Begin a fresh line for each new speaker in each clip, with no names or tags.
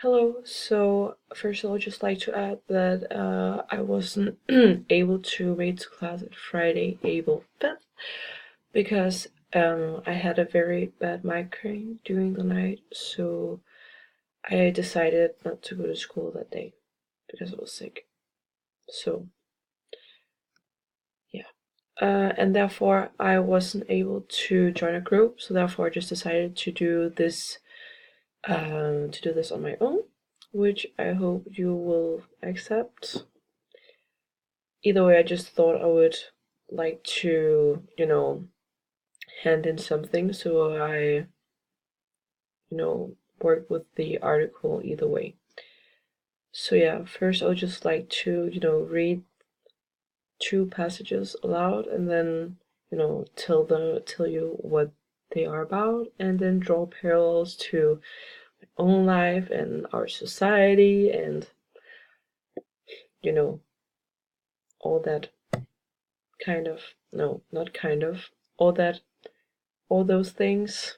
Hello. So first, I would just like to add that I wasn't able to make the class at Friday, April 5th, because I had a very bad migraine during the night. So I decided not to go to school that day because I was sick. So yeah, and therefore I wasn't able to join a group. So therefore, I just decided to do this on my own, which I hope you will accept. Either way, I just thought I would like to, hand in something, so I, work with the article either way. So yeah, first I would just like to, read two passages aloud and then, tell you what they are about, and then draw parallels to my own life and our society and, you know, all that kind of, no, not kind of, all that, all those things.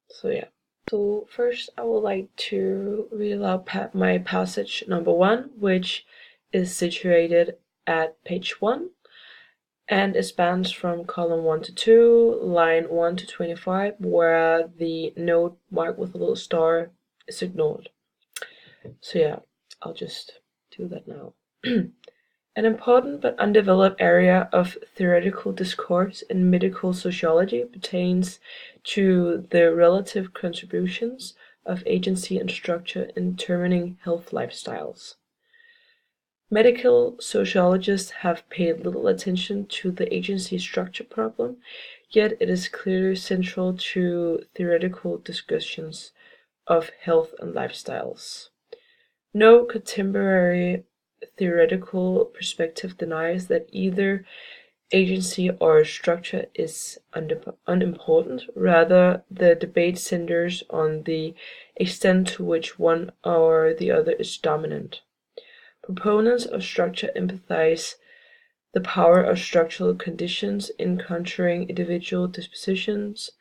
So yeah. So first, I would like to read aloud my passage number one, which is situated at page 1, and it spans from column 1 to 2, line 1 to 25, where the note marked with a little star is ignored. So yeah, I'll just do that now. An important but undeveloped area of theoretical discourse in medical sociology pertains to the relative contributions of agency and structure in determining health lifestyles. Medical sociologists have paid little attention to the agency structure problem, yet it is clearly central to theoretical discussions of health and lifestyles. No contemporary theoretical perspective denies that either agency or structure is unimportant. Rather, the debate centers on the extent to which one or the other is dominant. Proponents of structure empathize the power of structural conditions in contouring individual dispositions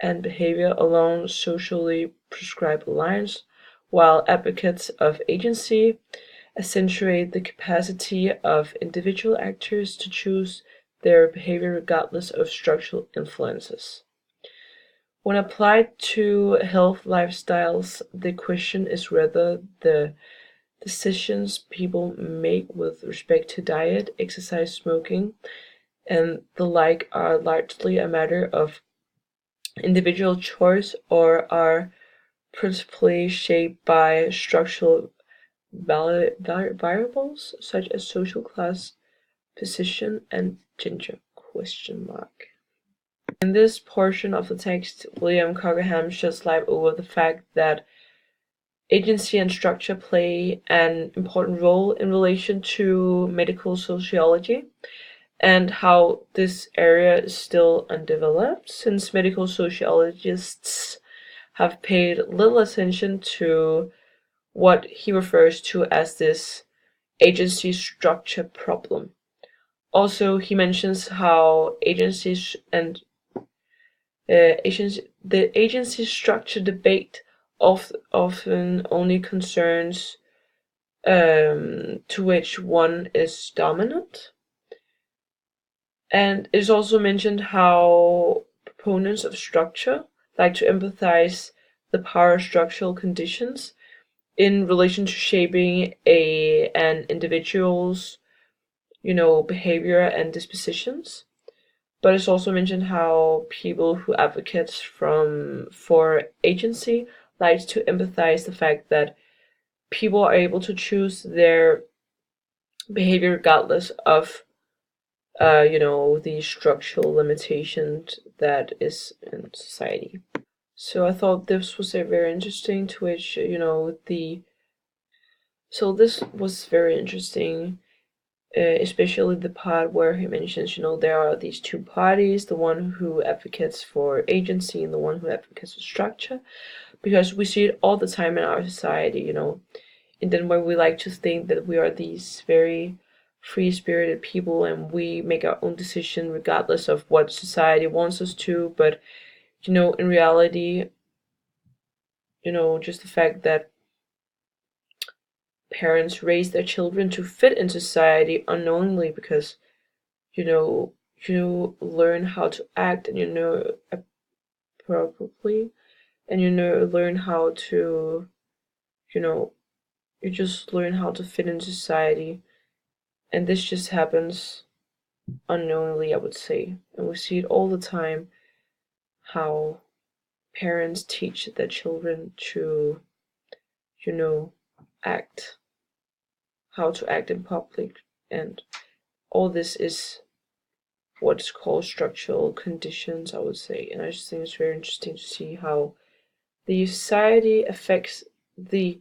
and behavior along socially prescribed lines, while advocates of agency accentuate the capacity of individual actors to choose their behavior regardless of structural influences. When applied to health lifestyles, the question is whether the decisions people make with respect to diet, exercise, smoking, and the like are largely a matter of individual choice or are principally shaped by structural variables such as social class, position, and gender? In this portion of the text, William Cockerham sheds light over the fact that agency and structure play an important role in relation to medical sociology, and how this area is still undeveloped, since medical sociologists have paid little attention to what he refers to as this agency structure problem. Also, he mentions how the agency structure debate often only concerns to which one is dominant. And it is also mentioned how proponents of structure like to empathize the power of structural conditions in relation to shaping an individual's behavior and dispositions. But it's also mentioned how people who advocate for agency like to empathize the fact that people are able to choose their behavior regardless of the structural limitations that is in society. So I thought this was a very interesting to which this was very interesting, especially the part where he mentions, there are these two parties, the one who advocates for agency and the one who advocates for structure, because we see it all the time in our society, in Denmark we like to think that we are these very free-spirited people and we make our own decision regardless of what society wants us to, but, in reality, just the fact that parents raise their children to fit in society unknowingly because you learn how to act and appropriately, and learn how to you know you just learn how to fit in society, and this just happens unknowingly, I would say, and we see it all the time how parents teach their children to act how to act in public, and all this is what's called structural conditions, I would say. And I just think it's very interesting to see how the society affects the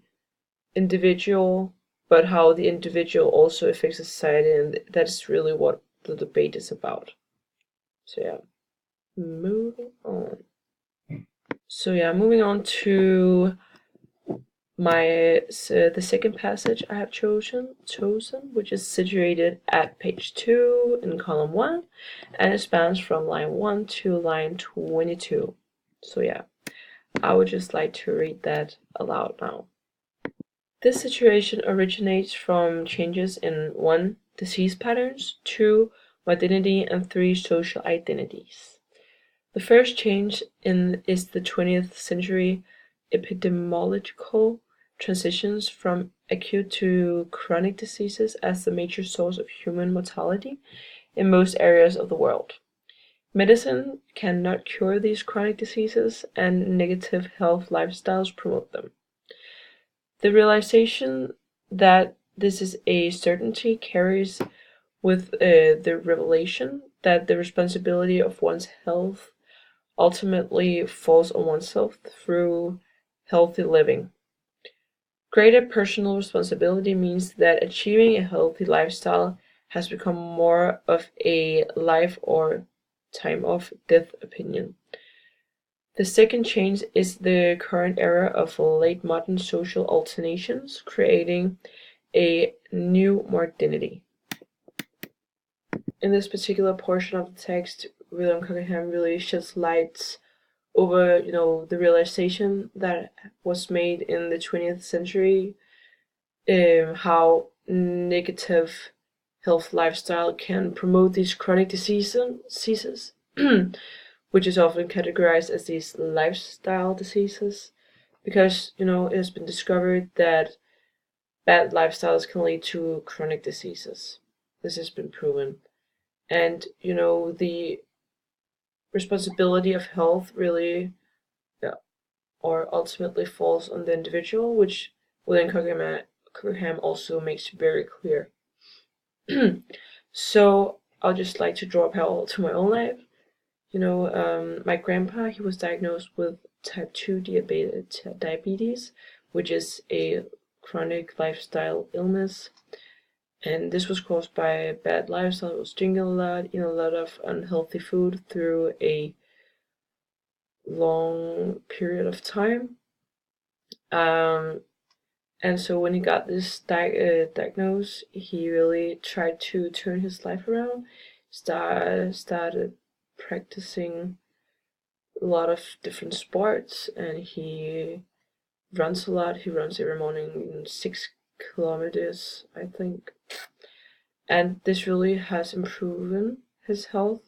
individual, but how the individual also affects society, and that's really what the debate is about. So yeah, moving on. So yeah, moving on to the second passage I have chosen, which is situated at page 2 in column 1, and it spans from line 1 to line 22. So yeah, I would just like to read that aloud now. This situation originates from changes in 1. Disease patterns, 2. Modernity, and 3. Social identities. The first change is the 20th century epidemiological transitions from acute to chronic diseases as the major source of human mortality in most areas of the world. Medicine cannot cure these chronic diseases, and negative health lifestyles promote them. The realization that this is a certainty carries with the revelation that the responsibility of one's health ultimately falls on oneself through healthy living. Greater personal responsibility means that achieving a healthy lifestyle has become more of a life or time of death opinion. The second change is the current era of late modern social alternations, creating a new modernity. In this particular portion of the text, William Cockerham really sheds light over the realization that was made in the 20th century, how negative health lifestyle can promote these chronic diseases which is often categorized as these lifestyle diseases, because it has been discovered that bad lifestyles can lead to chronic diseases. This has been proven, and the responsibility of health really, or ultimately falls on the individual, which William Cockerham also makes very clear. So I'll just like to draw a parallel to my own life. My grandpa, he was diagnosed with type 2 diabetes, which is a chronic lifestyle illness. And this was caused by a bad lifestyle. It was drinking a lot, eating a lot of unhealthy food through a long period of time. And so when he got this diagnosis, he really tried to turn his life around. Started practicing a lot of different sports, and he runs a lot. He runs every morning 6 kilometers, I think. And this really has improved his health.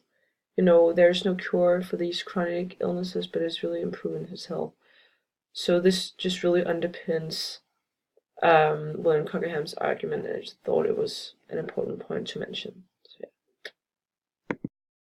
There's no cure for these chronic illnesses, but it's really improving his health. So this just really underpins William Cockerham's argument, and I just thought it was an important point to mention.